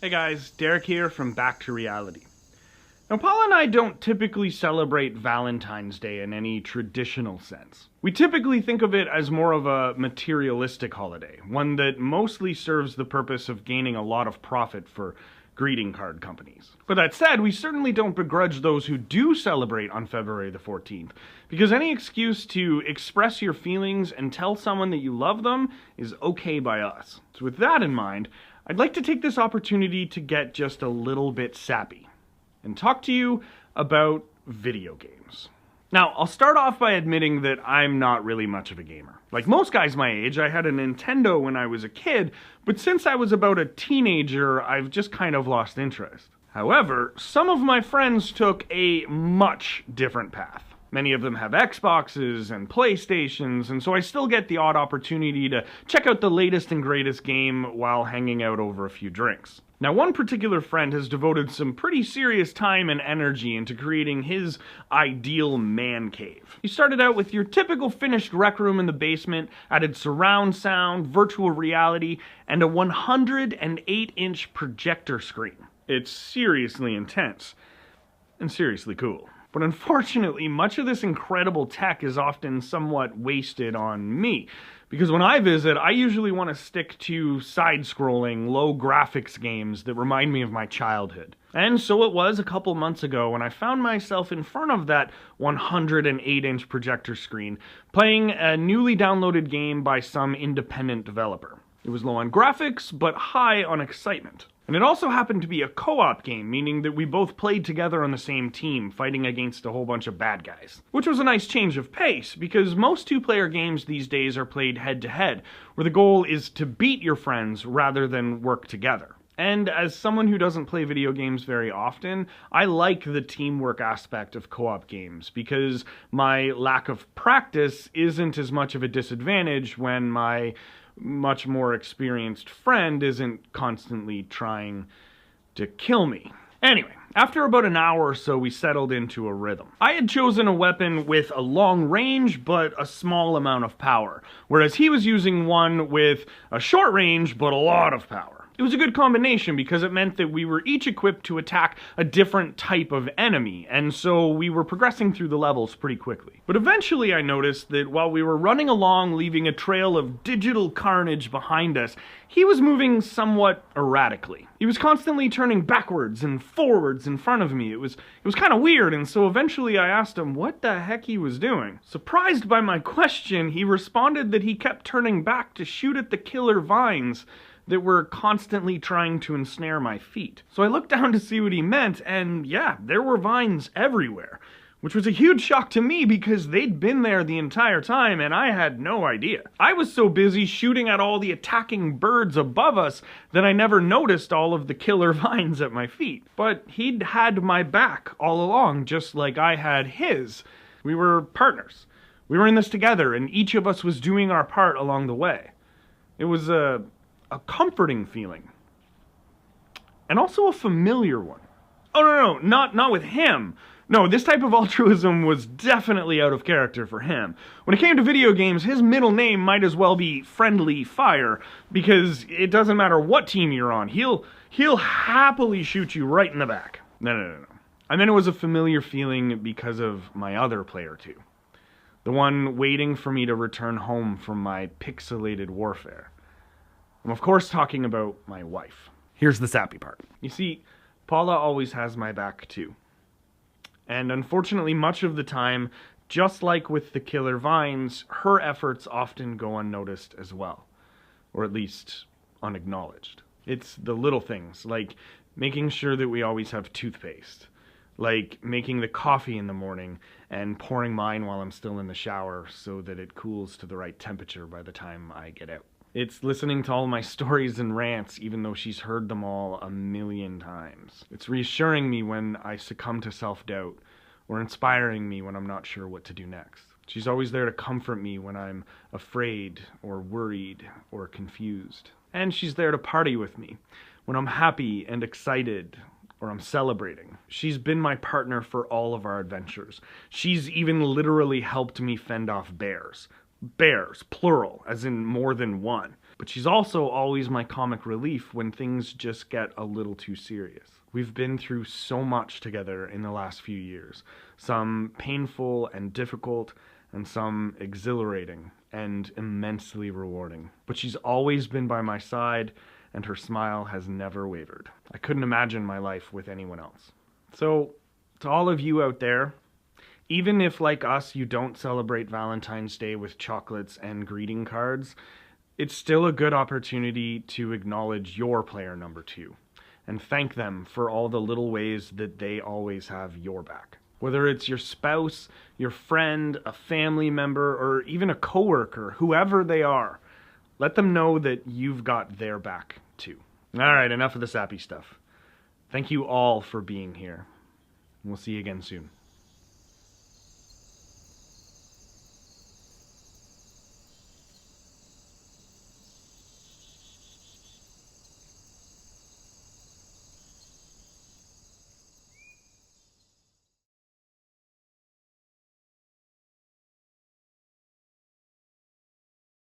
Hey guys, Derek here from Back to Reality. Now, Paula and I don't typically celebrate Valentine's Day in any traditional sense. We typically think of it as more of a materialistic holiday, one that mostly serves the purpose of gaining a lot of profit for greeting card companies. But that said, we certainly don't begrudge those who do celebrate on February the 14th, because any excuse to express your feelings and tell someone that you love them is okay by us. So with that in mind, I'd like to take this opportunity to get just a little bit sappy and talk to you about video games. Now, I'll start off by admitting that I'm not really much of a gamer. Like most guys my age, I had a Nintendo when I was a kid, but since I was about a teenager, I've just kind of lost interest. However, some of my friends took a much different path. Many of them have Xboxes and PlayStations, and so I still get the odd opportunity to check out the latest and greatest game while hanging out over a few drinks. Now, one particular friend has devoted some pretty serious time and energy into creating his ideal man cave. He started out with your typical finished rec room in the basement, added surround sound, virtual reality, and a 108-inch projector screen. It's seriously intense, and seriously cool. But unfortunately, much of this incredible tech is often somewhat wasted on me. Because when I visit, I usually want to stick to side-scrolling, low graphics games that remind me of my childhood. And so it was a couple months ago when I found myself in front of that 108-inch projector screen, playing a newly downloaded game by some independent developer. It was low on graphics, but high on excitement. And it also happened to be a co-op game, meaning that we both played together on the same team, fighting against a whole bunch of bad guys. Which was a nice change of pace, because most two-player games these days are played head-to-head, where the goal is to beat your friends rather than work together. And as someone who doesn't play video games very often, I like the teamwork aspect of co-op games, because my lack of practice isn't as much of a disadvantage when my much more experienced friend isn't constantly trying to kill me. Anyway, after about an hour or so, we settled into a rhythm. I had chosen a weapon with a long range, but a small amount of power, whereas he was using one with a short range, but a lot of power. It was a good combination because it meant that we were each equipped to attack a different type of enemy, and so we were progressing through the levels pretty quickly. But eventually I noticed that while we were running along, leaving a trail of digital carnage behind us, he was moving somewhat erratically. He was constantly turning backwards and forwards in front of me. It was kind of weird, and so eventually I asked him what the heck he was doing. Surprised by my question, he responded that he kept turning back to shoot at the killer vines that were constantly trying to ensnare my feet. So I looked down to see what he meant, and yeah, there were vines everywhere, which was a huge shock to me because they'd been there the entire time and I had no idea. I was so busy shooting at all the attacking birds above us that I never noticed all of the killer vines at my feet. But he'd had my back all along, just like I had his. We were partners. We were in this together, and each of us was doing our part along the way. It was a comforting feeling, and also a familiar one. Oh no, not with him. No, this type of altruism was definitely out of character for him. When it came to video games, his middle name might as well be Friendly Fire, because it doesn't matter what team you're on, he'll happily shoot you right in the back. No. I mean, it was a familiar feeling because of my other player too. The one waiting for me to return home from my pixelated warfare. I'm of course talking about my wife. Here's the sappy part. You see, Paula always has my back too. And unfortunately, much of the time, just like with the killer vines, her efforts often go unnoticed as well. Or at least, unacknowledged. It's the little things, like making sure that we always have toothpaste. Like making the coffee in the morning and pouring mine while I'm still in the shower so that it cools to the right temperature by the time I get out. It's listening to all my stories and rants, even though she's heard them all a million times. It's reassuring me when I succumb to self-doubt, or inspiring me when I'm not sure what to do next. She's always there to comfort me when I'm afraid, or worried, or confused. And she's there to party with me when I'm happy and excited, or I'm celebrating. She's been my partner for all of our adventures. She's even literally helped me fend off bears. bears, plural, as in more than one. But she's also always my comic relief when things just get a little too serious. We've been through so much together in the last few years, some painful and difficult, and some exhilarating and immensely rewarding. But she's always been by my side, and her smile has never wavered. I couldn't imagine my life with anyone else. So, to all of you out there, even if, like us, you don't celebrate Valentine's Day with chocolates and greeting cards, it's still a good opportunity to acknowledge your player number 2 and thank them for all the little ways that they always have your back. Whether it's your spouse, your friend, a family member, or even a coworker, whoever they are, let them know that you've got their back too. Alright, enough of the sappy stuff. Thank you all for being here. We'll see you again soon.